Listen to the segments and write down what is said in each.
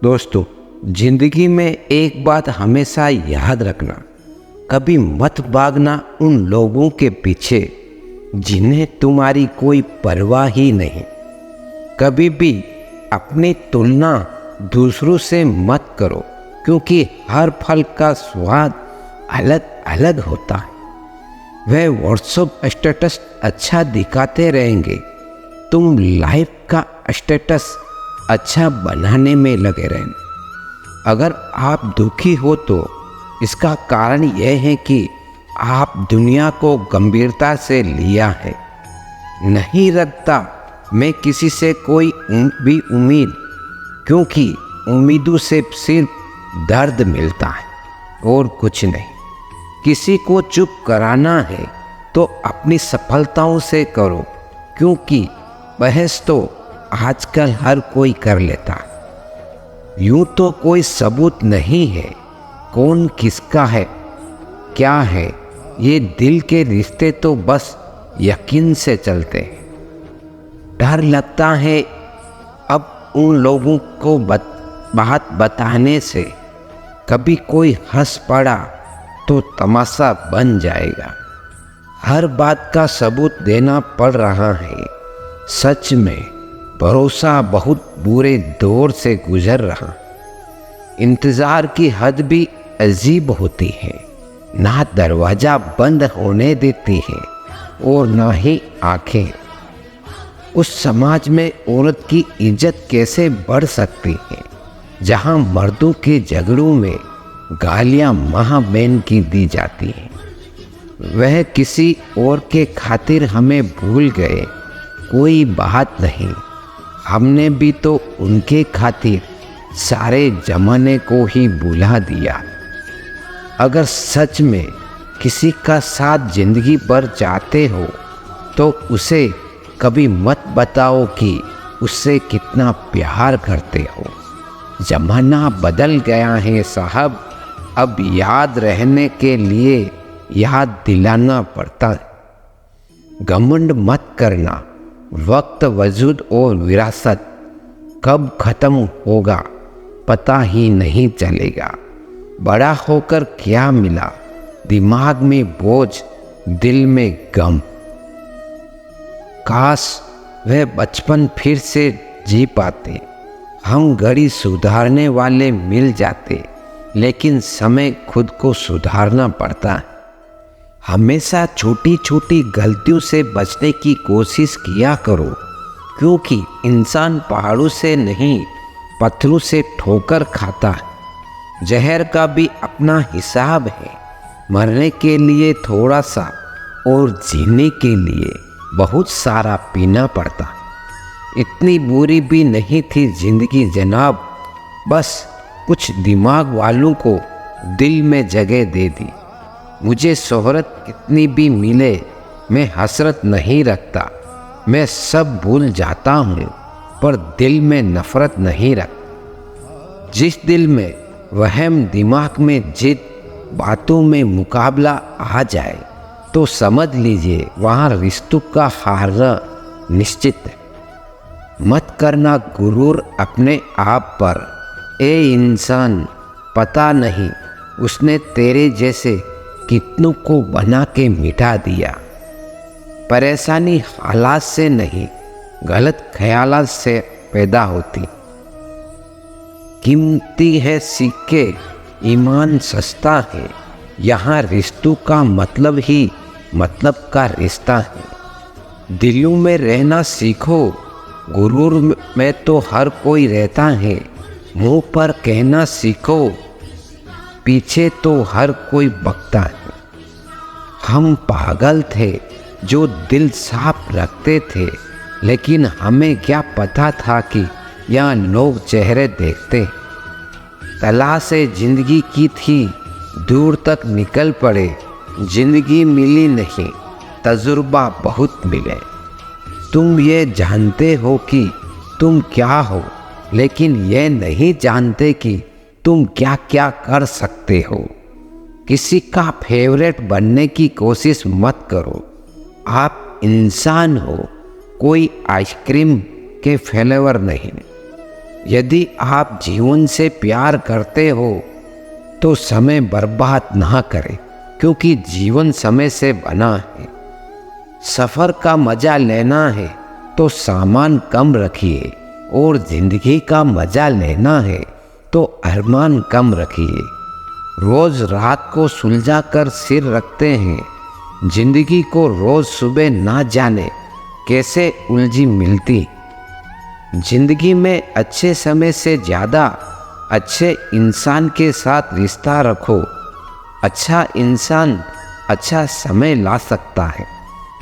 दोस्तों, जिंदगी में एक बात हमेशा याद रखना, कभी मत भागना उन लोगों के पीछे जिन्हें तुम्हारी कोई परवाह ही नहीं। कभी भी अपनी तुलना दूसरों से मत करो, क्योंकि हर फल का स्वाद अलग अलग होता है। वह व्हाट्सएप स्टेटस अच्छा दिखाते रहेंगे, तुम लाइफ का स्टेटस अच्छा बनाने में लगे रहना। अगर आप दुखी हो तो इसका कारण यह है कि आप दुनिया को गंभीरता से लिया है। नहीं रखता मैं किसी से कोई भी उम्मीद, क्योंकि उम्मीदों से सिर्फ दर्द मिलता है और कुछ नहीं। किसी को चुप कराना है तो अपनी सफलताओं से करो, क्योंकि बहस तो आजकल हर कोई कर लेता। यूं तो कोई सबूत नहीं है कौन किसका है क्या है, ये दिल के रिश्ते तो बस यकीन से चलते हैं। डर लगता है अब उन लोगों को बात बताने से, कभी कोई हंस पड़ा तो तमाशा बन जाएगा। हर बात का सबूत देना पड़ रहा है। सच में भरोसा बहुत बुरे दौर से गुजर रहा। इंतज़ार की हद भी अजीब होती है, ना दरवाज़ा बंद होने देती है और ना ही आंखें। उस समाज में औरत की इज्जत कैसे बढ़ सकती है जहां मर्दों के झगड़ों में गालियां माँ बहन की दी जाती हैं। वह किसी और के खातिर हमें भूल गए, कोई बात नहीं, हमने भी तो उनके खातिर सारे जमाने को ही भुला दिया। अगर सच में किसी का साथ जिंदगी भर चाहते हो तो उसे कभी मत बताओ कि उससे कितना प्यार करते हो। जमाना बदल गया है साहब, अब याद रहने के लिए याद दिलाना पड़ता है। घमंड मत करना, वक्त, वजूद और विरासत कब खत्म होगा पता ही नहीं चलेगा। बड़ा होकर क्या मिला, दिमाग में बोझ, दिल में गम। काश वह बचपन फिर से जी पाते, हम घड़ी सुधारने वाले मिल जाते, लेकिन समय खुद को सुधारना पड़ता है। हमेशा छोटी छोटी गलतियों से बचने की कोशिश किया करो, क्योंकि इंसान पहाड़ों से नहीं पत्थरों से ठोकर खाता है। जहर का भी अपना हिसाब है, मरने के लिए थोड़ा सा और जीने के लिए बहुत सारा पीना पड़ता। इतनी बुरी भी नहीं थी जिंदगी जनाब, बस कुछ दिमाग वालों को दिल में जगह दे दी। मुझे शोहरत कितनी भी मिले मैं हसरत नहीं रखता, मैं सब भूल जाता हूँ, पर दिल में नफरत नहीं रखता। जिस दिल में वहम, दिमाग में जिद, बातों में मुकाबला आ जाए तो समझ लीजिए वहाँ रिश्तों का हारना निश्चित है। मत करना गुरूर अपने आप पर। ए इंसान, पता नहीं उसने तेरे जैसे कितनों को बना के मिटा दिया। परेशानी हालात से नहीं, गलत ख्यालात से पैदा होती। कीमती है सिक्के, ईमान सस्ता है, यहाँ रिश्तों का मतलब ही मतलब का रिश्ता है। दिलों में रहना सीखो, गुरूर में तो हर कोई रहता है। मुंह पर कहना सीखो, पीछे तो हर कोई बकता है। हम पागल थे जो दिल साफ रखते थे, लेकिन हमें क्या पता था कि यहाँ लोग चेहरे देखते। तलाशे जिंदगी की थी, दूर तक निकल पड़े, जिंदगी मिली नहीं, तजुर्बा बहुत मिले। तुम ये जानते हो कि तुम क्या हो, लेकिन ये नहीं जानते कि तुम क्या क्या कर सकते हो। किसी का फेवरेट बनने की कोशिश मत करो। आप इंसान हो, कोई आइसक्रीम के फ्लेवर नहीं। यदि आप जीवन से प्यार करते हो तो समय बर्बाद ना करें, क्योंकि जीवन समय से बना है। सफ़र का मज़ा लेना है तो सामान कम रखिए, और ज़िंदगी का मज़ा लेना है तो अरमान कम रखिए। रोज़ रात को सुलझा कर सिर रखते हैं, ज़िंदगी को रोज़ सुबह ना जाने कैसे उलझी मिलती। जिंदगी में अच्छे समय से ज़्यादा अच्छे इंसान के साथ रिश्ता रखो। अच्छा इंसान अच्छा समय ला सकता है,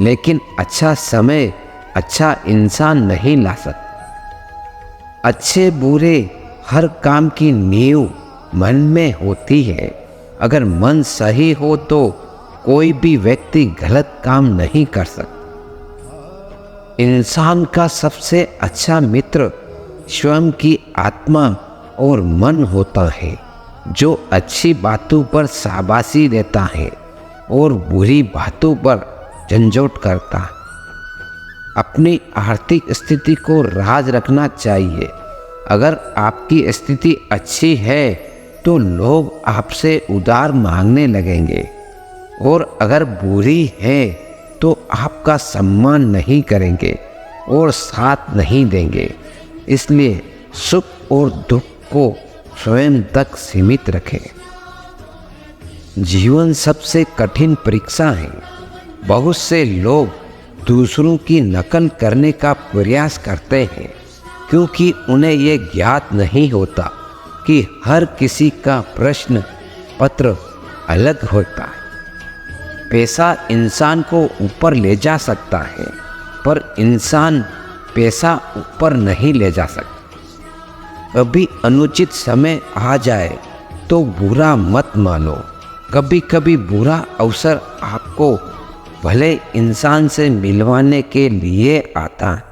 लेकिन अच्छा समय अच्छा इंसान नहीं ला सकता। अच्छे बुरे हर काम की नींव मन में होती है। अगर मन सही हो तो कोई भी व्यक्ति गलत काम नहीं कर सकता। इंसान का सबसे अच्छा मित्र स्वयं की आत्मा और मन होता है, जो अच्छी बातों पर शाबाशी देता है और बुरी बातों पर झंझोट करता है। अपनी आर्थिक स्थिति को राज रखना चाहिए। अगर आपकी स्थिति अच्छी है तो लोग आपसे उधार मांगने लगेंगे, और अगर बुरी है तो आपका सम्मान नहीं करेंगे और साथ नहीं देंगे। इसलिए सुख और दुख को स्वयं तक सीमित रखें। जीवन सबसे कठिन परीक्षा है। बहुत से लोग दूसरों की नकल करने का प्रयास करते हैं, क्योंकि उन्हें ये ज्ञात नहीं होता कि हर किसी का प्रश्न पत्र अलग होता है। पैसा इंसान को ऊपर ले जा सकता है, पर इंसान पैसा ऊपर नहीं ले जा सकता। कभी अनुचित समय आ जाए तो बुरा मत मानो। कभी कभी बुरा अवसर आपको भले इंसान से मिलवाने के लिए आता है।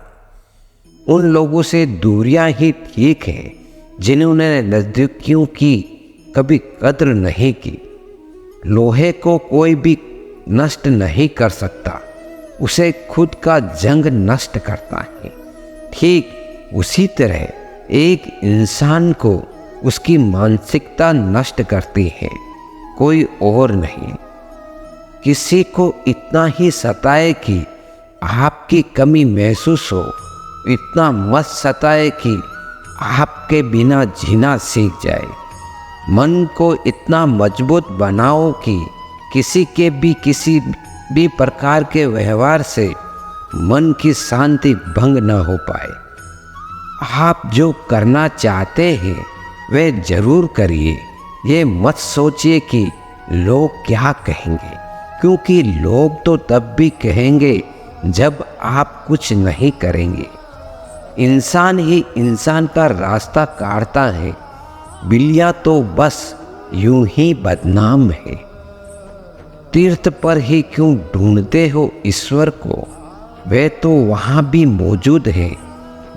उन लोगों से दूरियां ही ठीक है जिन्होंने नज़दीकियों की कभी कद्र नहीं की। लोहे को कोई भी नष्ट नहीं कर सकता, उसे खुद का जंग नष्ट करता है। ठीक उसी तरह एक इंसान को उसकी मानसिकता नष्ट करती है, कोई और नहीं। किसी को इतना ही सताए कि आपकी कमी महसूस हो, इतना मत सताए कि आपके बिना जीना सीख जाए। मन को इतना मजबूत बनाओ कि किसी भी प्रकार के व्यवहार से मन की शांति भंग न हो पाए। आप जो करना चाहते हैं वह जरूर करिए। ये मत सोचिए कि लोग क्या कहेंगे, क्योंकि लोग तो तब भी कहेंगे जब आप कुछ नहीं करेंगे। इंसान ही इंसान का रास्ता काटता है। बिल्लियाँ तो बस यूं ही बदनाम है। तीर्थ पर ही क्यों ढूंढते हो ईश्वर को? वे तो वहाँ भी मौजूद है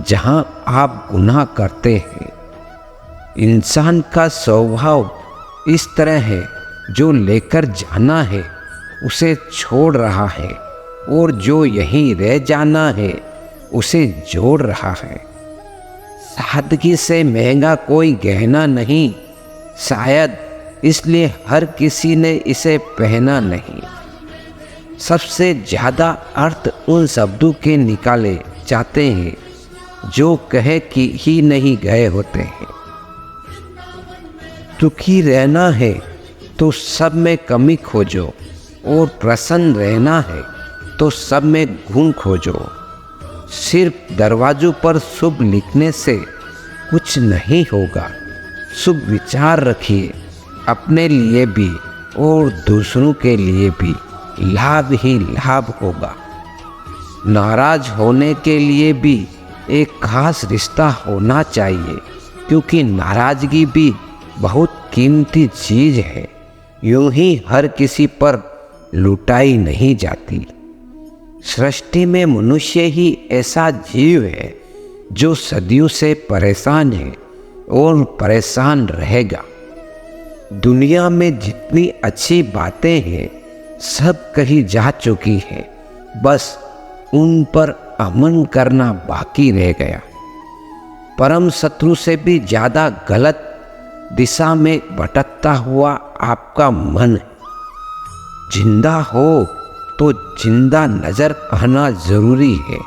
जहाँ आप गुनाह करते हैं। इंसान का स्वभाव इस तरह है, जो लेकर जाना है उसे छोड़ रहा है, और जो यहीं रह जाना है उसे जोड़ रहा है। सादगी से महंगा कोई गहना नहीं, शायद इसलिए हर किसी ने इसे पहना नहीं। सबसे ज़्यादा अर्थ उन शब्दों के निकाले जाते हैं जो कहे कि ही नहीं गए होते हैं। दुखी रहना है तो सब में कमी खोजो, और प्रसन्न रहना है तो सब में गुण खोजो। सिर्फ दरवाजों पर शुभ लिखने से कुछ नहीं होगा। शुभ विचार रखिए, अपने लिए भी और दूसरों के लिए भी लाभ ही लाभ होगा। नाराज होने के लिए भी एक खास रिश्ता होना चाहिए, क्योंकि नाराजगी भी बहुत कीमती चीज़ है। यूं ही हर किसी पर लुटाई नहीं जाती। सृष्टि में मनुष्य ही ऐसा जीव है जो सदियों से परेशान है और परेशान रहेगा। दुनिया में जितनी अच्छी बातें हैं सब कही जा चुकी हैं, बस उन पर अमल करना बाकी रह गया। परम शत्रु से भी ज़्यादा गलत दिशा में भटकता हुआ आपका मन है। जिंदा हो तो जिंदा नजर आना जरूरी है।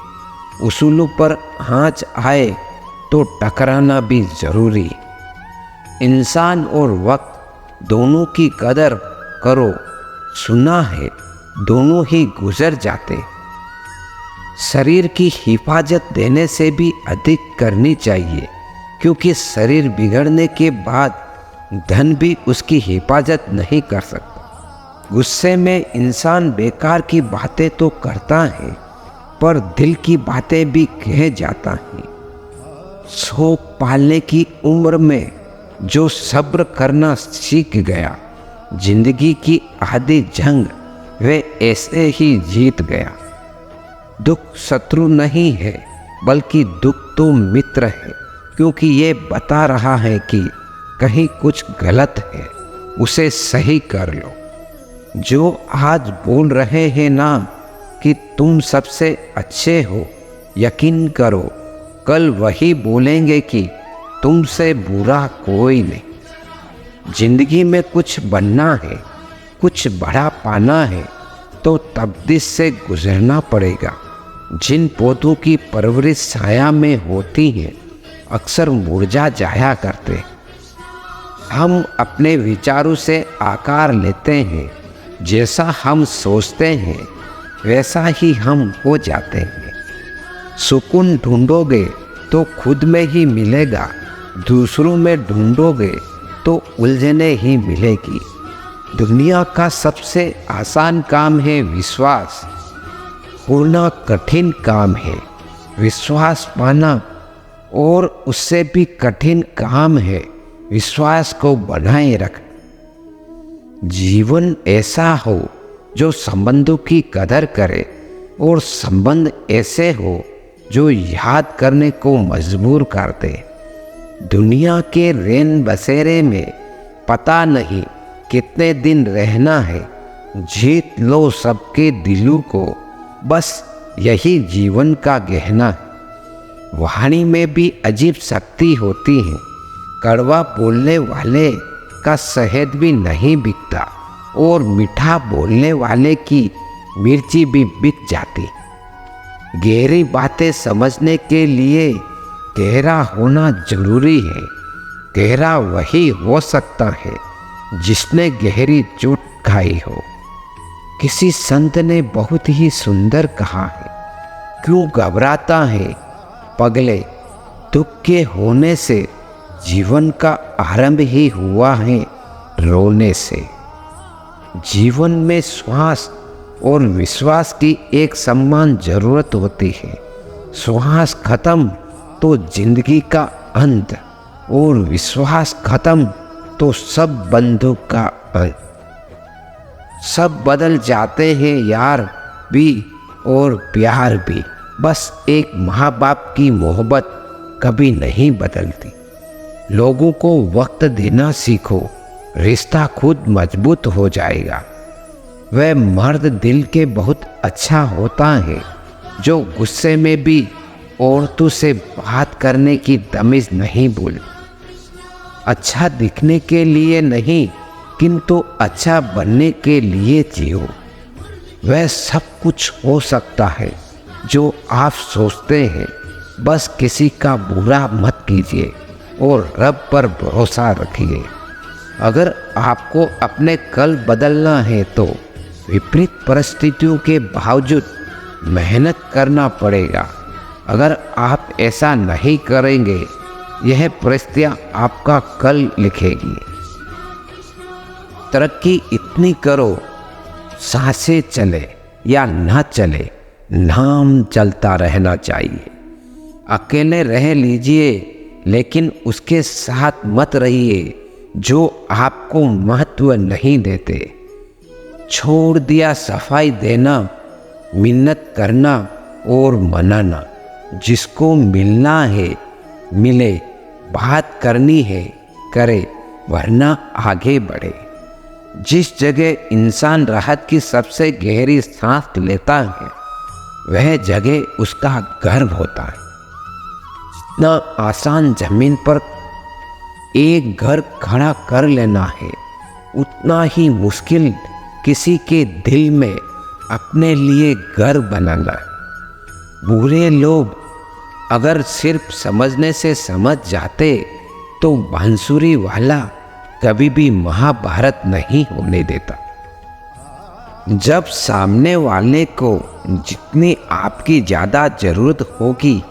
उसूलों पर आँच आए तो टकराना भी जरूरी। इंसान और वक्त दोनों की कदर करो, सुना है दोनों ही गुजर जाते। शरीर की हिफाजत देने से भी अधिक करनी चाहिए, क्योंकि शरीर बिगड़ने के बाद धन भी उसकी हिफाजत नहीं कर सकता। गुस्से में इंसान बेकार की बातें तो करता है, पर दिल की बातें भी कह जाता है। शौक पालने की उम्र में जो सब्र करना सीख गया, जिंदगी की आधी जंग वे ऐसे ही जीत गया। दुख शत्रु नहीं है, बल्कि दुख तो मित्र है, क्योंकि ये बता रहा है कि कहीं कुछ गलत है, उसे सही कर लो। जो आज बोल रहे हैं ना कि तुम सबसे अच्छे हो, यकीन करो कल वही बोलेंगे कि तुमसे बुरा कोई नहीं। जिंदगी में कुछ बनना है, कुछ बड़ा पाना है, तो तब्दील से गुजरना पड़ेगा। जिन पौधों की परवरिश छाया में होती है, अक्सर मुरझा जाया करते। हम अपने विचारों से आकार लेते हैं। जैसा हम सोचते हैं वैसा ही हम हो जाते हैं। सुकून ढूंढोगे तो खुद में ही मिलेगा, दूसरों में ढूंढोगे तो उलझने ही मिलेगी। दुनिया का सबसे आसान काम है विश्वास, होना कठिन काम है विश्वास पाना, और उससे भी कठिन काम है विश्वास को बनाए रखना। जीवन ऐसा हो जो संबंधों की कदर करे, और संबंध ऐसे हो जो याद करने को मजबूर कर दे। दुनिया के रैन बसेरे में पता नहीं कितने दिन रहना है। जीत लो सबके दिलों को, बस यही जीवन का गहना है। वाणी में भी अजीब शक्ति होती है। कड़वा बोलने वाले का शहद भी नहीं बिकता, और मीठा बोलने वाले की मिर्ची भी बिक जाती। गहरी बातें समझने के लिए गहरा होना जरूरी है। गहरा वही हो सकता है जिसने गहरी चोट खाई हो। किसी संत ने बहुत ही सुंदर कहा है, क्यों घबराता है पगले, दुख के होने से जीवन का आरंभ ही हुआ है रोने से। जीवन में श्वास और विश्वास की एक समान जरूरत होती है। श्वास खत्म तो जिंदगी का अंत, और विश्वास खत्म तो सब बंधु का अंत। सब बदल जाते हैं यार भी और प्यार भी, बस एक माँ बाप की मोहब्बत कभी नहीं बदलती। लोगों को वक्त देना सीखो, रिश्ता खुद मजबूत हो जाएगा। वह मर्द दिल के बहुत अच्छा होता है जो गुस्से में भी औरतों से बात करने की तमीज नहीं भूल। अच्छा दिखने के लिए नहीं, किंतु अच्छा बनने के लिए जियो। वह सब कुछ हो सकता है जो आप सोचते हैं, बस किसी का बुरा मत कीजिए और रब पर भरोसा रखिए। अगर आपको अपने कल बदलना है तो विपरीत परिस्थितियों के बावजूद मेहनत करना पड़ेगा। अगर आप ऐसा नहीं करेंगे, यह परिस्थितियाँ आपका कल लिखेगी। तरक्की इतनी करो, सांसें चले या ना चले, नाम चलता रहना चाहिए। अकेले रह लीजिए, लेकिन उसके साथ मत रहिए जो आपको महत्व नहीं देते। छोड़ दिया सफाई देना, मिन्नत करना और मनाना। जिसको मिलना है मिले, बात करनी है करे, वरना आगे बढ़े। जिस जगह इंसान राहत की सबसे गहरी सांस लेता है, वह जगह उसका गर्व होता है। जितना आसान जमीन पर एक घर खड़ा कर लेना है, उतना ही मुश्किल किसी के दिल में अपने लिए घर बनाना है। बुरे लोग अगर सिर्फ समझने से समझ जाते तो बांसुरी वाला कभी भी महाभारत नहीं होने देता। जब सामने वाले को जितनी आपकी ज़्यादा ज़रूरत होगी,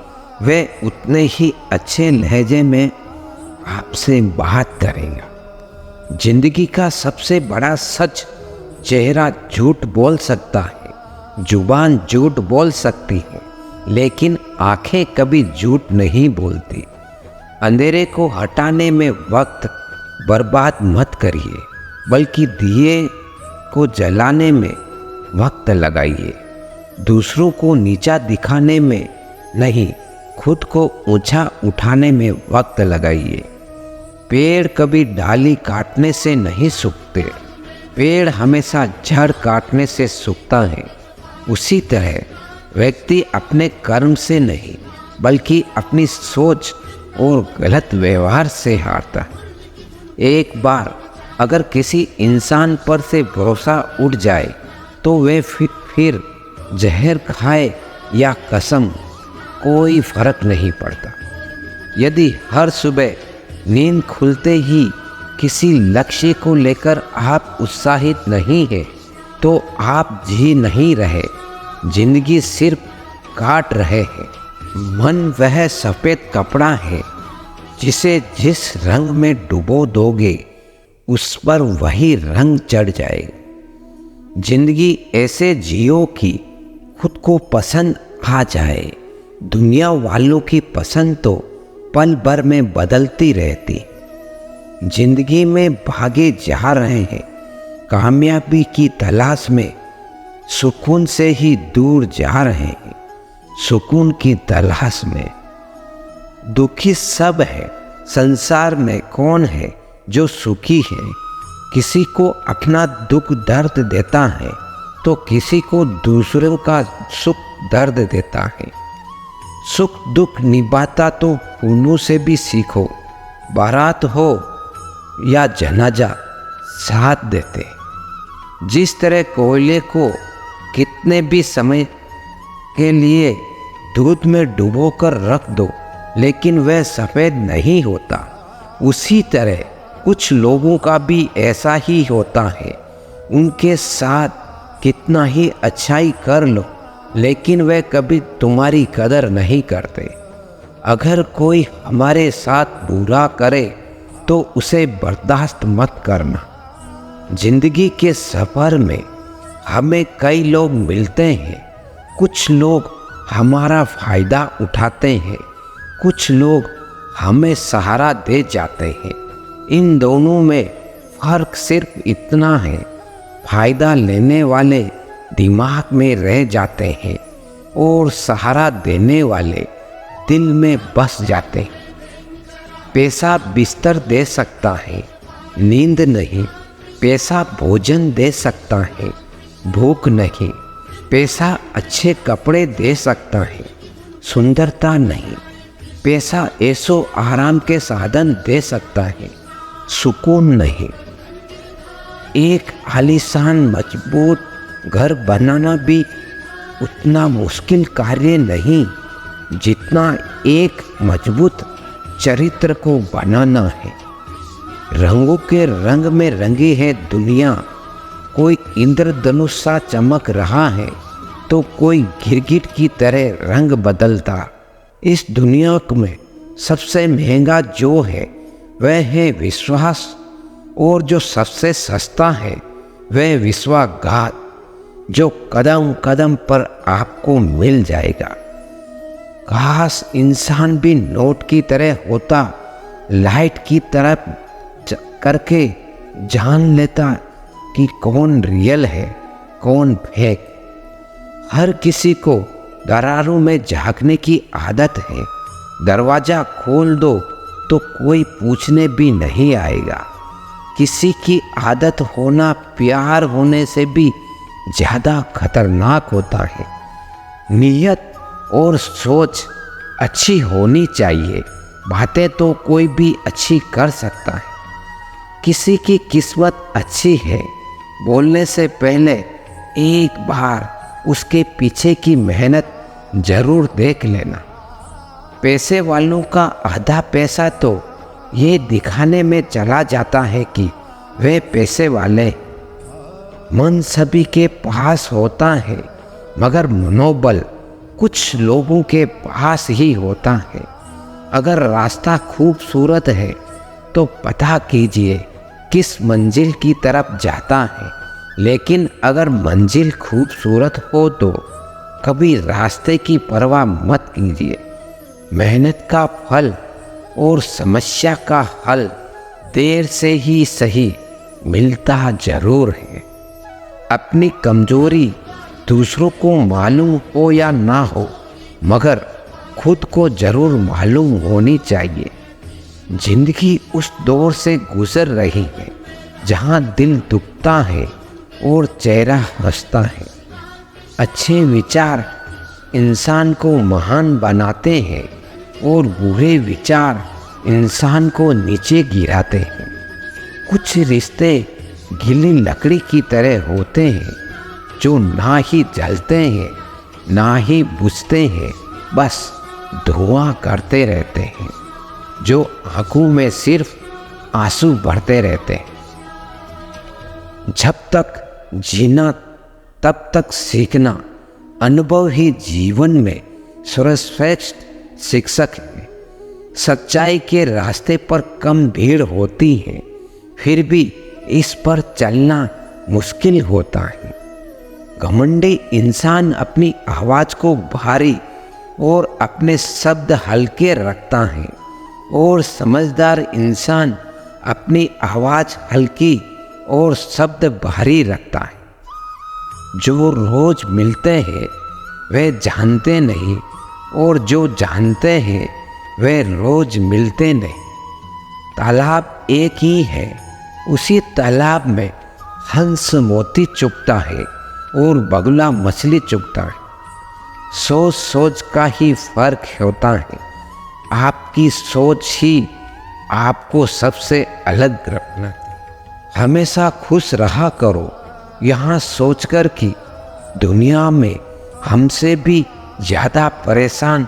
वह उतने ही अच्छे लहजे में आपसे बात करेगा। जिंदगी का सबसे बड़ा सच, चेहरा झूठ बोल सकता है, जुबान झूठ बोल सकती है, लेकिन आंखें कभी झूठ नहीं बोलती। अंधेरे को हटाने में वक्त बर्बाद मत करिए, बल्कि दिए को जलाने में वक्त लगाइए। दूसरों को नीचा दिखाने में नहीं, खुद को ऊंचा उठाने में वक्त लगाइए। पेड़ कभी डाली काटने से नहीं सूखते, पेड़ हमेशा जड़ काटने से सूखता है। उसी तरह व्यक्ति अपने कर्म से नहीं, बल्कि अपनी सोच और गलत व्यवहार से हारता है। एक बार अगर किसी इंसान पर से भरोसा उठ जाए तो वे फिर जहर खाए या कसम, कोई फर्क नहीं पड़ता। यदि हर सुबह नींद खुलते ही किसी लक्ष्य को लेकर आप उत्साहित नहीं हैं, तो आप जी नहीं रहे, जिंदगी सिर्फ काट रहे हैं। मन वह सफ़ेद कपड़ा है जिसे जिस रंग में डुबो दोगे, उस पर वही रंग चढ़ जाएगा। जिंदगी ऐसे जियो कि खुद को पसंद आ जाए। दुनिया वालों की पसंद तो पल भर में बदलती रहती। जिंदगी में भागे जा रहे हैं कामयाबी की तलाश में, सुकून से ही दूर जा रहे हैं सुकून की तलाश में। दुखी सब है, संसार में कौन है जो सुखी है? किसी को अपना दुख दर्द देता है तो किसी को दूसरों का सुख दर्द देता है। सुख दुख निभाता तो फूलों से भी सीखो। बारात हो या जनाजा साथ देते। जिस तरह कोयले को कितने भी समय के लिए दूध में डुबोकर रख दो, लेकिन वह सफ़ेद नहीं होता, उसी तरह कुछ लोगों का भी ऐसा ही होता है। उनके साथ कितना ही अच्छाई कर लो, लेकिन वे कभी तुम्हारी कदर नहीं करते। अगर कोई हमारे साथ बुरा करे तो उसे बर्दाश्त मत करना। जिंदगी के सफ़र में हमें कई लोग मिलते हैं। कुछ लोग हमारा फ़ायदा उठाते हैं, कुछ लोग हमें सहारा दे जाते हैं। इन दोनों में फ़र्क सिर्फ इतना है, फ़ायदा लेने वाले दिमाग में रह जाते हैं और सहारा देने वाले दिल में बस जाते हैं। पैसा बिस्तर दे सकता है, नींद नहीं। पैसा भोजन दे सकता है, भूख नहीं। पैसा अच्छे कपड़े दे सकता है, सुंदरता नहीं। पैसा ऐशो आराम के साधन दे सकता है, सुकून नहीं। एक आलीशान मजबूत घर बनाना भी उतना मुश्किल कार्य नहीं जितना एक मजबूत चरित्र को बनाना है। रंगों के रंग में रंगी है दुनिया। कोई इंद्रधनुष सा चमक रहा है तो कोई गिरगिट की तरह रंग बदलता। इस दुनिया में सबसे महंगा जो है वह है विश्वास, और जो सबसे सस्ता है वह विश्वासघात, जो कदम कदम पर आपको मिल जाएगा। काश इंसान भी नोट की तरह होता, लाइट की तरफ करके जान लेता कि कौन रियल है कौन फेक। हर किसी को दरारों में झांकने की आदत है। दरवाज़ा खोल दो तो कोई पूछने भी नहीं आएगा। किसी की आदत होना प्यार होने से भी ज़्यादा खतरनाक होता है। नीयत और सोच अच्छी होनी चाहिए। बातें तो कोई भी अच्छी कर सकता है। किसी की किस्मत अच्छी है, बोलने से पहले एक बार उसके पीछे की मेहनत जरूर देख लेना। पैसे वालों का आधा पैसा तो ये दिखाने में चला जाता है कि वे पैसे वाले। मन सभी के पास होता है, मगर मनोबल कुछ लोगों के पास ही होता है। अगर रास्ता खूबसूरत है तो पता कीजिए किस मंजिल की तरफ जाता है, लेकिन अगर मंजिल खूबसूरत हो तो कभी रास्ते की परवाह मत कीजिए। मेहनत का फल और समस्या का हल देर से ही सही मिलता जरूर है। अपनी कमजोरी दूसरों को मालूम हो या ना हो, मगर खुद को जरूर मालूम होनी चाहिए। जिंदगी उस दौर से गुजर रही है जहां दिल दुखता है और चेहरा हंसता है। अच्छे विचार इंसान को महान बनाते हैं और बुरे विचार इंसान को नीचे गिराते हैं। कुछ रिश्ते गीली लकड़ी की तरह होते हैं जो ना ही जलते हैं ना ही बुझते हैं, बस धुआं करते रहते हैं, जो आंखों में सिर्फ आंसू भरते रहते हैं। जब तक जीना तब तक सीखना, अनुभव ही जीवन में सर्वश्रेष्ठ शिक्षक है। सच्चाई के रास्ते पर कम भीड़ होती है, फिर भी इस पर चलना मुश्किल होता है। घमंडी इंसान अपनी आवाज़ को भारी और अपने शब्द हल्के रखता है, और समझदार इंसान अपनी आवाज़ हल्की और शब्द भारी रखता है। जो रोज मिलते हैं वे जानते नहीं, और जो जानते हैं वे रोज मिलते नहीं। तालाब एक ही है, उसी तालाब में हंस मोती चुगता है और बगुला मछली चुगता है। सोच सोच का ही फर्क होता है। आपकी सोच ही आपको सबसे अलग रखना है। हमेशा खुश रहा करो, यहाँ सोचकर कि दुनिया में हमसे भी ज़्यादा परेशान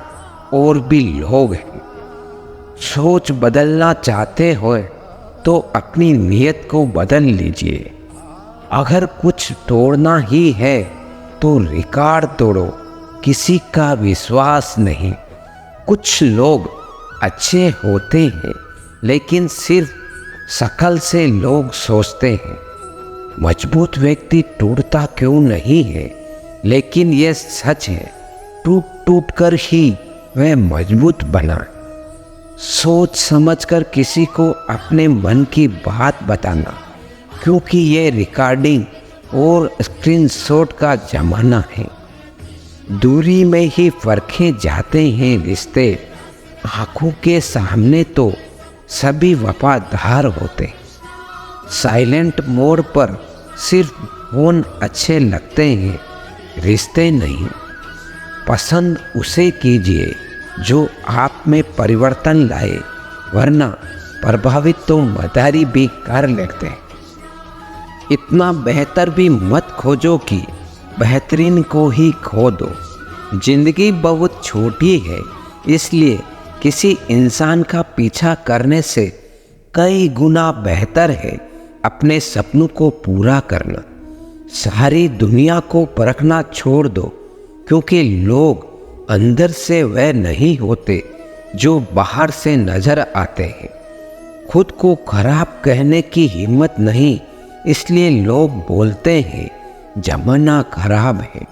और भी लोग हैं। सोच बदलना चाहते हो तो अपनी नीयत को बदल लीजिए। अगर कुछ तोड़ना ही है तो रिकॉर्ड तोड़ो, किसी का विश्वास नहीं। कुछ लोग अच्छे होते हैं लेकिन सिर्फ शक्ल से लोग सोचते हैं। मजबूत व्यक्ति टूटता क्यों नहीं है, लेकिन यह सच है, टूट टूट कर ही वह मजबूत बना। सोच समझकर किसी को अपने मन की बात बताना, क्योंकि ये रिकॉर्डिंग और स्क्रीनशॉट का ज़माना है। दूरी में ही परखे जाते हैं रिश्ते, आँखों के सामने तो सभी वफादार होते। साइलेंट मोड पर सिर्फ फोन अच्छे लगते हैं, रिश्ते नहीं। पसंद उसे कीजिए जो आप में परिवर्तन लाए, वरना प्रभावित तो मदारी भी कर लेते हैं। इतना बेहतर भी मत खोजो कि बेहतरीन को ही खो दो। जिंदगी बहुत छोटी है, इसलिए किसी इंसान का पीछा करने से कई गुना बेहतर है अपने सपनों को पूरा करना। सारी दुनिया को परखना छोड़ दो, क्योंकि लोग अंदर से वह नहीं होते जो बाहर से नजर आते हैं। खुद को खराब कहने की हिम्मत नहीं, इसलिए लोग बोलते हैं जमाना खराब है।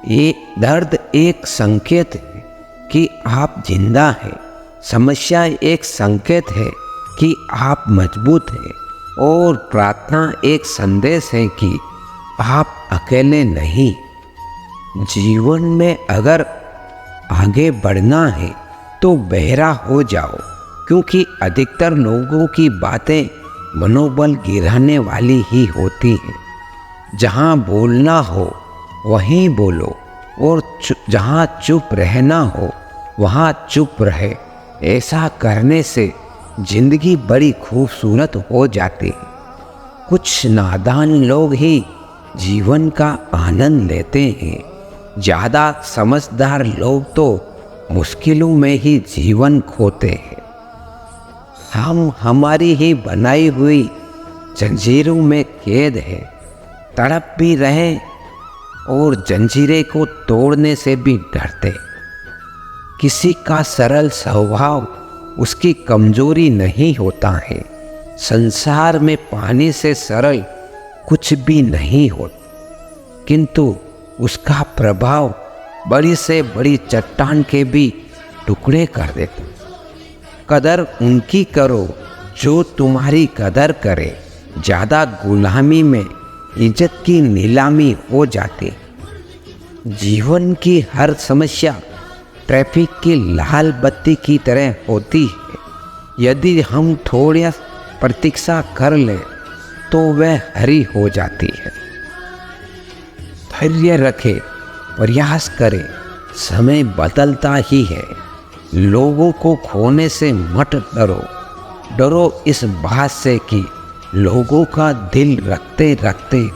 ये दर्द एक संकेत है कि आप जिंदा हैं। समस्या एक संकेत है कि आप मजबूत हैं, और प्रार्थना एक संदेश है कि आप अकेले नहीं। जीवन में अगर आगे बढ़ना है तो बहरा हो जाओ, क्योंकि अधिकतर लोगों की बातें मनोबल गिराने वाली ही होती हैं। जहाँ बोलना हो वहीं बोलो, और जहाँ चुप रहना हो वहाँ चुप रहे। ऐसा करने से जिंदगी बड़ी खूबसूरत हो जाती है। कुछ नादान लोग ही जीवन का आनंद लेते हैं। ज़्यादा समझदार लोग तो मुश्किलों में ही जीवन खोते हैं। हम हमारी ही बनाई हुई जंजीरों में कैद हैं, तड़प भी रहे और जंजीरें को तोड़ने से भी डरते। किसी का सरल स्वभाव उसकी कमजोरी नहीं होता है। संसार में पानी से सरल कुछ भी नहीं होता, किंतु उसका प्रभाव बड़ी से बड़ी चट्टान के भी टुकड़े कर देता। कदर उनकी करो जो तुम्हारी कदर करे। ज़्यादा गुलामी में इज्जत की नीलामी हो जाती। जीवन की हर समस्या ट्रैफिक की लाल बत्ती की तरह होती है। यदि हम थोड़ी प्रतीक्षा कर लें तो वह हरी हो जाती है। धैर्य रखें, प्रयास करें, समय बदलता ही है। लोगों को खोने से मत डरो। डरो इस बात से कि लोगों का दिल रखते रखते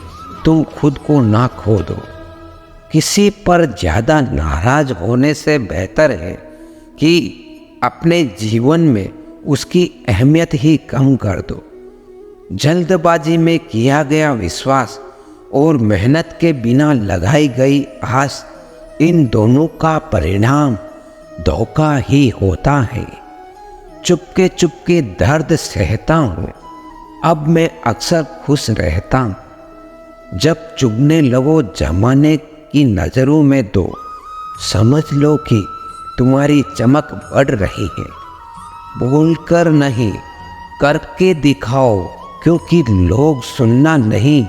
तुम खुद को ना खो दो। किसी पर ज़्यादा नाराज होने से बेहतर है कि अपने जीवन में उसकी अहमियत ही कम कर दो। जल्दबाजी में किया गया विश्वास और मेहनत के बिना लगाई गई आस, इन दोनों का परिणाम धोखा ही होता है। चुपके चुपके दर्द सहता हूँ, अब मैं अक्सर खुश रहता हूँ। जब चुभने लगो जमाने की नज़रों में तो समझ लो कि तुम्हारी चमक बढ़ रही है। बोलकर नहीं, करके दिखाओ, क्योंकि लोग सुनना नहीं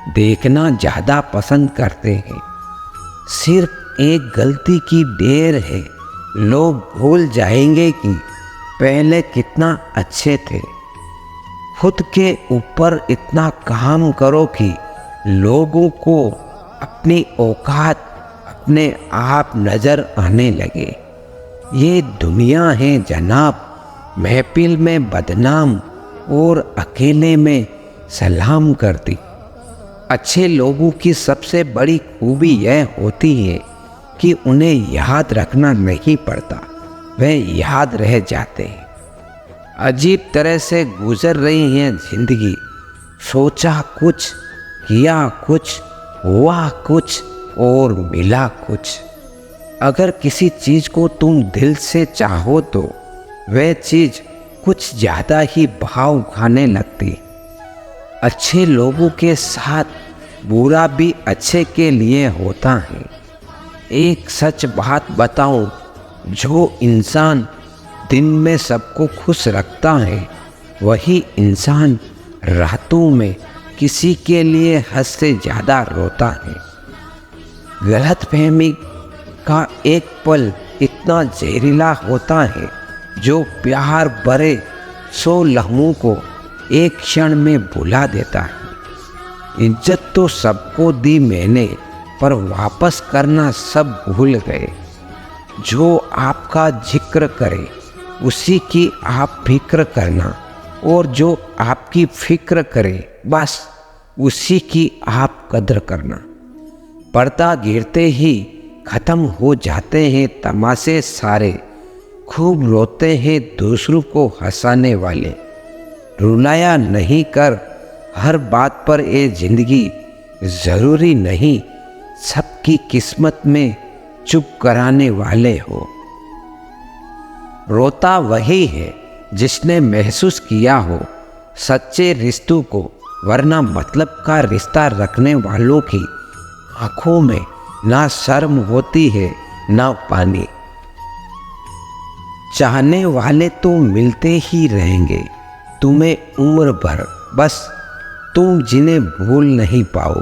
देखना ज़्यादा पसंद करते हैं। सिर्फ एक गलती की देर है, लोग भूल जाएंगे कि पहले कितना अच्छे थे। खुद के ऊपर इतना काम करो कि लोगों को अपनी औकात अपने आप नज़र आने लगे। ये दुनिया है जनाब, महफिल में बदनाम और अकेले में सलाम करती। अच्छे लोगों की सबसे बड़ी खूबी यह होती है कि उन्हें याद रखना नहीं पड़ता, वह याद रह जाते हैं। अजीब तरह से गुजर रही है जिंदगी। सोचा कुछ, किया कुछ, हुआ कुछ और मिला कुछ। अगर किसी चीज़ को तुम दिल से चाहो तो वह चीज़ कुछ ज़्यादा ही भाव खाने लगती। अच्छे लोगों के साथ बुरा भी अच्छे के लिए होता है। एक सच बात बताऊं, जो इंसान दिन में सबको खुश रखता है वही इंसान रातों में किसी के लिए हद से ज़्यादा रोता है। गलतफहमी का एक पल इतना जहरीला होता है जो प्यार भरे 100 लम्हों को एक क्षण में भुला देता है। इज्जत तो सबको दी मैंने, पर वापस करना सब भूल गए। जो आपका जिक्र करे उसी की आप फिक्र करना, और जो आपकी फिक्र करे बस उसी की आप कदर करना। पर्दा गिरते ही खत्म हो जाते हैं तमाशे सारे। खूब रोते हैं दूसरों को हंसाने वाले। रुलाया नहीं कर हर बात पर ये जिंदगी, ज़रूरी नहीं सबकी किस्मत में चुप कराने वाले हो। रोता वही है जिसने महसूस किया हो सच्चे रिश्तों को, वरना मतलब का रिश्ता रखने वालों की आँखों में ना शर्म होती है ना पानी। चाहने वाले तो मिलते ही रहेंगे तुम्हें उम्र भर, बस तुम जिन्हें भूल नहीं पाओ।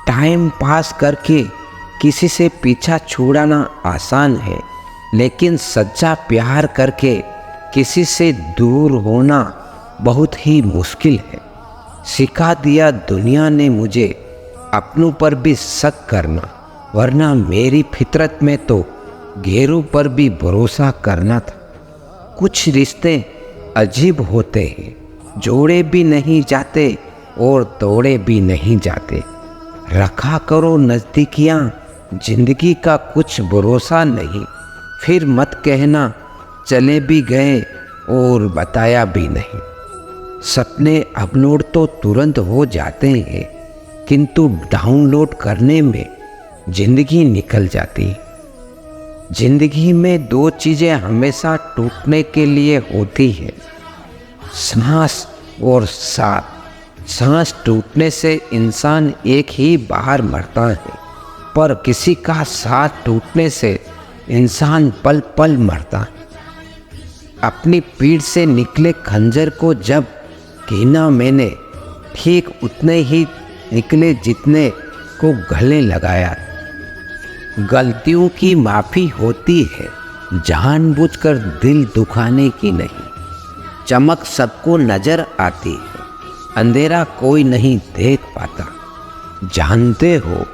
टाइम पास करके किसी से पीछा छुड़ाना आसान है, लेकिन सच्चा प्यार करके किसी से दूर होना बहुत ही मुश्किल है। सिखा दिया दुनिया ने मुझे अपनों पर भी शक करना, वरना मेरी फितरत में तो गैरों पर भी भरोसा करना था। कुछ रिश्ते अजीब होते हैं, जोड़े भी नहीं जाते और तोड़े भी नहीं जाते। रखा करो नज़दीकियाँ, जिंदगी का कुछ भरोसा नहीं। फिर मत कहना चले भी गए और बताया भी नहीं। सपने अपलोड तो तुरंत हो जाते हैं, किंतु डाउनलोड करने में जिंदगी निकल जाती। जिंदगी में दो चीज़ें हमेशा टूटने के लिए होती है, सांस और साथ। सांस टूटने से इंसान एक ही बार मरता है, पर किसी का साथ टूटने से इंसान पल पल मरता है। अपनी पीठ से निकले खंजर को जब कीना मैंने, ठीक उतने ही निकले जितने को गले लगाया। गलतियों की माफ़ी होती है, जानबूझकर दिल दुखाने की नहीं। चमक सबको नजर आती है, अंधेरा कोई नहीं देख पाता। जानते हो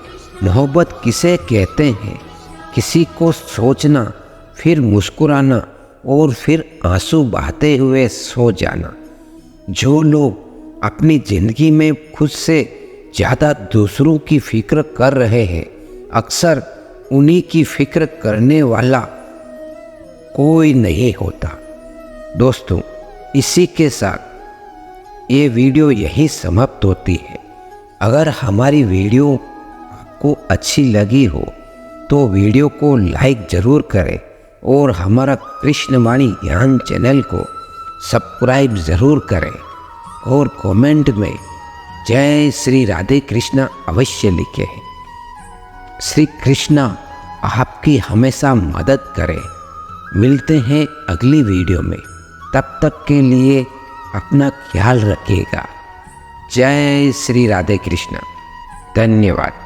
मोहब्बत किसे कहते हैं? किसी को सोचना, फिर मुस्कुराना और फिर आंसू बहाते हुए सो जाना। जो लोग अपनी ज़िंदगी में खुद से ज़्यादा दूसरों की फिक्र कर रहे हैं, अक्सर उन्हीं की फिक्र करने वाला कोई नहीं होता। दोस्तों, इसी के साथ ये वीडियो यही समाप्त होती है। अगर हमारी वीडियो आपको अच्छी लगी हो तो वीडियो को लाइक ज़रूर करें और हमारा कृष्णवाणी ज्ञान चैनल को सब्सक्राइब ज़रूर करें और कमेंट में जय श्री राधे कृष्णा अवश्य लिखें। श्री कृष्णा आपकी हमेशा मदद करें। मिलते हैं अगली वीडियो में, तब तक के लिए अपना ख्याल रखिएगा। जय श्री राधे कृष्णा। धन्यवाद।